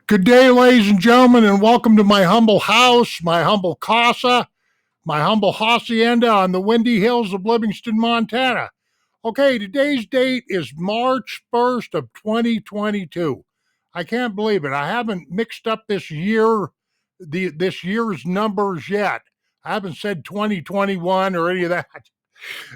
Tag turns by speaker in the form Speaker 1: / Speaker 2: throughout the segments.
Speaker 1: Good day, ladies and gentlemen, and welcome to my humble house, my humble casa, my humble hacienda on the windy hills of Livingston, Montana. Okay, today's date is March 1st of 2022. I can't believe it. I haven't mixed up this year's numbers yet. I haven't said 2021 or any of that.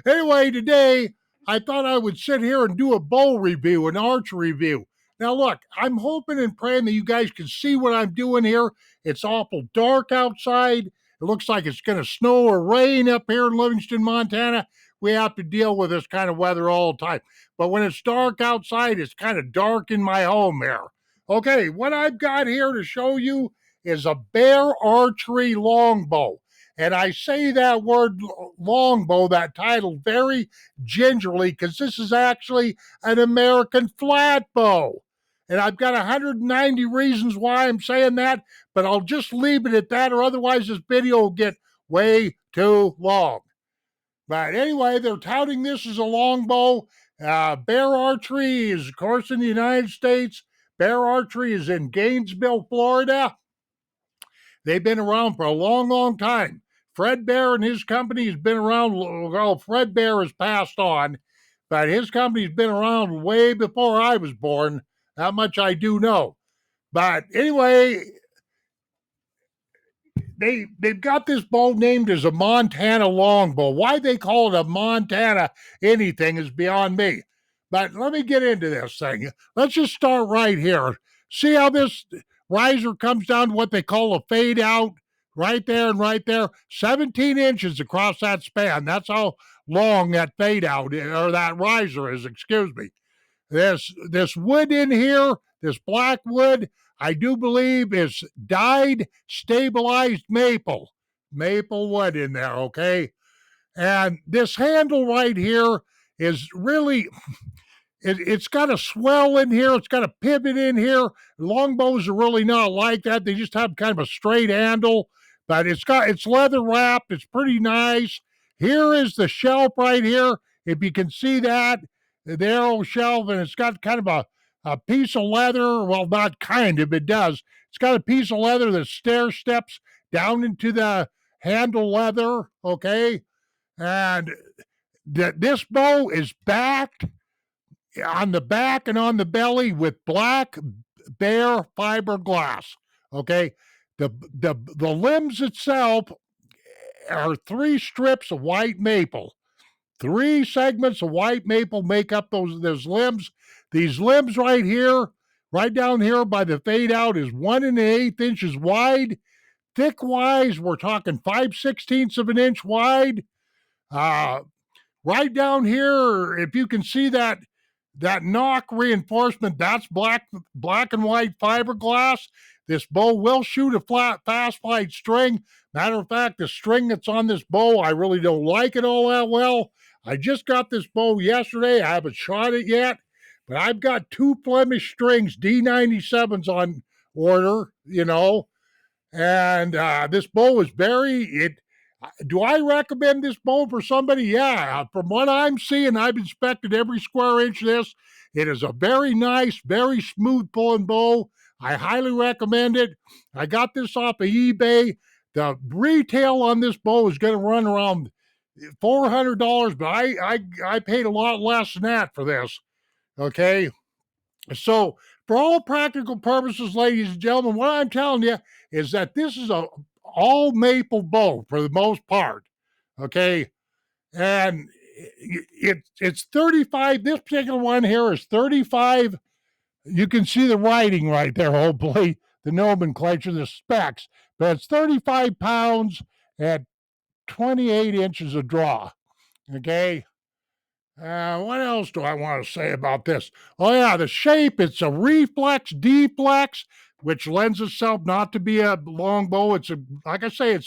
Speaker 1: Anyway, today I thought I would sit here and do a bow review, an arch review. Now, look, I'm hoping and praying that you guys can see what I'm doing here. It's awful dark outside. It looks like it's going to snow or rain up here in Livingston, Montana. We have to deal with this kind of weather all the time. But when it's dark outside, it's kind of dark in my home here. Okay, what I've got here to show you is a Bear Archery Longbow. And I say that word longbow, that title, very gingerly because this is actually an American flat bow. And I've got 190 reasons why I'm saying that, but I'll just leave it at that, or otherwise this video will get way too long. But anyway, they're touting this as a longbow. Bear Archery is, of course, in the United States. Bear Archery is in Gainesville, Florida. They've been around for a long, long time. Fred Bear and his company has been around. Well, Fred Bear has passed on, but his company's been around way before I was born. That much I do know. But anyway, they've got this bow named as a Montana Longbow. Why they call it a Montana anything is beyond me. But let me get into this thing. Let's just start right here. See how this riser comes down to what they call a fade out? Right there and right there. 17 inches across that span. That's how long that fade out or that riser is, excuse me. This wood in here, this black wood, I do believe is dyed stabilized maple wood in there, okay? And this handle right here is really, it's got a swell in here, it's got a pivot in here. Longbows are really not like that. They just have kind of a straight handle, but it's leather wrapped, it's pretty nice. Here is the shelf right here. If you can see that, the arrow shelf, and it's got kind of a piece of leather. Well, not kind of, it does. It's got a piece of leather that stair steps down into the handle leather, okay? And this bow is backed on the back and on the belly with black bear fiberglass, okay? The limbs itself are 3 strips of white maple. 3 segments of white maple make up those limbs. These limbs right here, right down here by the fade out, is 1 1/8 inches wide. Thick wise, we're talking 5/16 of an inch wide. Right down here, if you can see that knock reinforcement, that's black and white fiberglass. This bow will shoot a fast flight string. Matter of fact, the string that's on this bow, I really don't like it all that well. I just got this bow yesterday. I haven't shot it yet, but I've got 2 Flemish strings, D97s on order, and this bow is do I recommend this bow for somebody? Yeah. From what I'm seeing, I've inspected every square inch of this. It is a very nice, very smooth pulling bow. I highly recommend it. I got this off of eBay. The retail on this bow is going to run around $400, but I paid a lot less than that for this. Okay. So, for all practical purposes, ladies and gentlemen, what I'm telling you is that this is a all maple bow for the most part. Okay. And it's 35. This particular one here is 35. You can see the writing right there, hopefully, the nomenclature, the specs. But it's 35 pounds at 28 inches of draw. Okay. What else do I want to say about this? Oh, yeah, the shape, it's a reflex, deflex, which lends itself not to be a longbow. Like I say,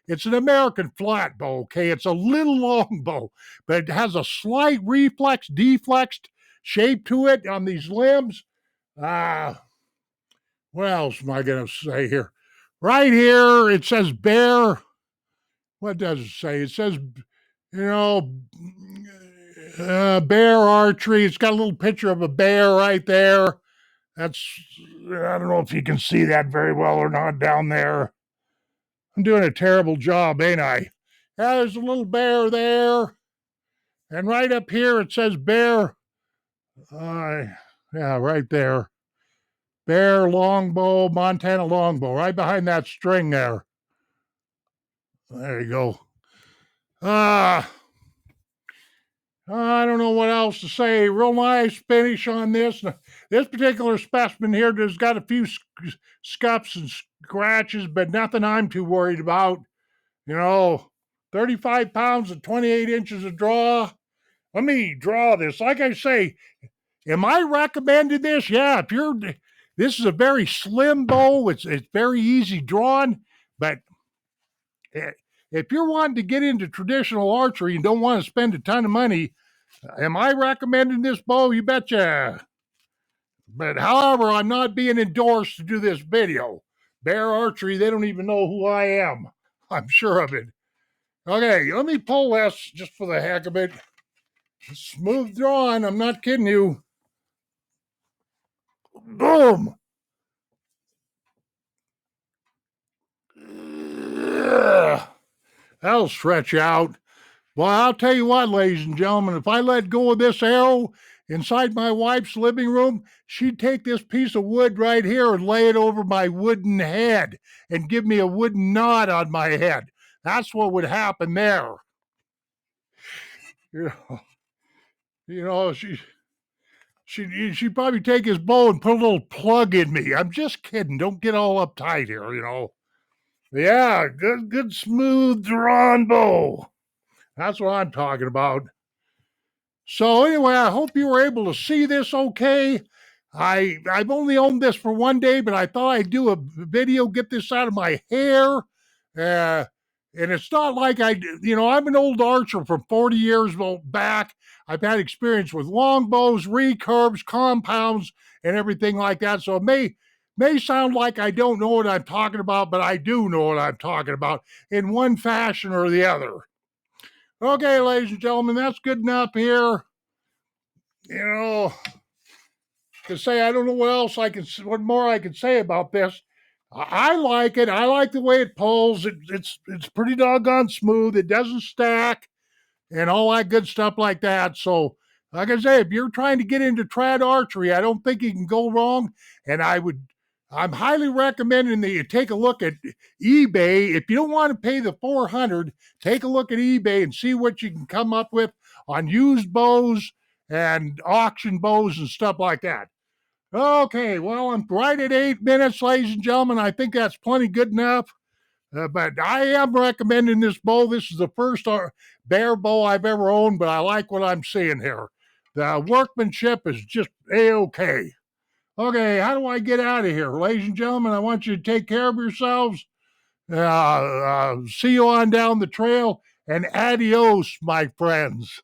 Speaker 1: it's an American flat bow, okay? It's a little longbow, but it has a slight reflex, deflexed shape to it on these limbs. What else am I going to say here? Right here, it says bear. What does it say? It says, Bear Archery. It's got a little picture of a bear right there. That's, I don't know if you can see that very well or not down there. I'm doing a terrible job, ain't I? Yeah, there's a little bear there. And right up here it says Bear. Yeah, right there. Bear Longbow, Montana Longbow, right behind that string there. There you go. I don't know what else to say. Real nice finish on this. This particular specimen here has got a few scuffs and scratches, but nothing I'm too worried about. 35 pounds and 28 inches of draw. Let me draw this. Like I say, am I recommending this? Yeah, this is a very slim bow. It's very easy drawn, but if you're wanting to get into traditional archery and don't want to spend a ton of money, am I recommending this bow? You betcha. But however, I'm not being endorsed to do this video. Bear Archery, they don't even know who I am. I'm sure of it. Okay, let me pull this just for the heck of it. Smooth drawing, I'm not kidding you. Boom. That'll stretch out. Well, I'll tell you what, ladies and gentlemen, if I let go of this arrow inside my wife's living room, she'd take this piece of wood right here and lay it over my wooden head and give me a wooden knot on my head. That's what would happen there. You know, she'd probably take his bow and put a little plug in me. I'm just kidding. Don't get all uptight here. Yeah, good smooth drawn bow. That's what I'm talking about. So anyway, I hope you were able to see this okay. I've only owned this for one day, but I thought I'd do a video, get this out of my hair. And it's not like I'm an old archer from 40 years back. I've had experience with longbows, recurves, compounds, and everything like that. So it may sound like I don't know what I'm talking about, but I do know what I'm talking about in one fashion or the other. Okay, ladies and gentlemen, that's good enough here. To say I don't know what more I can say about this. I like it. I like the way it pulls. It's pretty doggone smooth. It doesn't stack and all that good stuff like that. So, like I say, if you're trying to get into trad archery, I don't think you can go wrong. And I'm highly recommending that you take a look at eBay. If you don't want to pay the $400, take a look at eBay and see what you can come up with on used bows and auction bows and stuff like that. Okay, well, I'm right at 8 minutes, ladies and gentlemen. I think that's plenty good enough. But I am recommending this bow. This is the first bear bow I've ever owned, but I like what I'm seeing here. The workmanship is just A-okay. Okay, how do I get out of here? Ladies and gentlemen, I want you to take care of yourselves. See you on down the trail, and adios, my friends.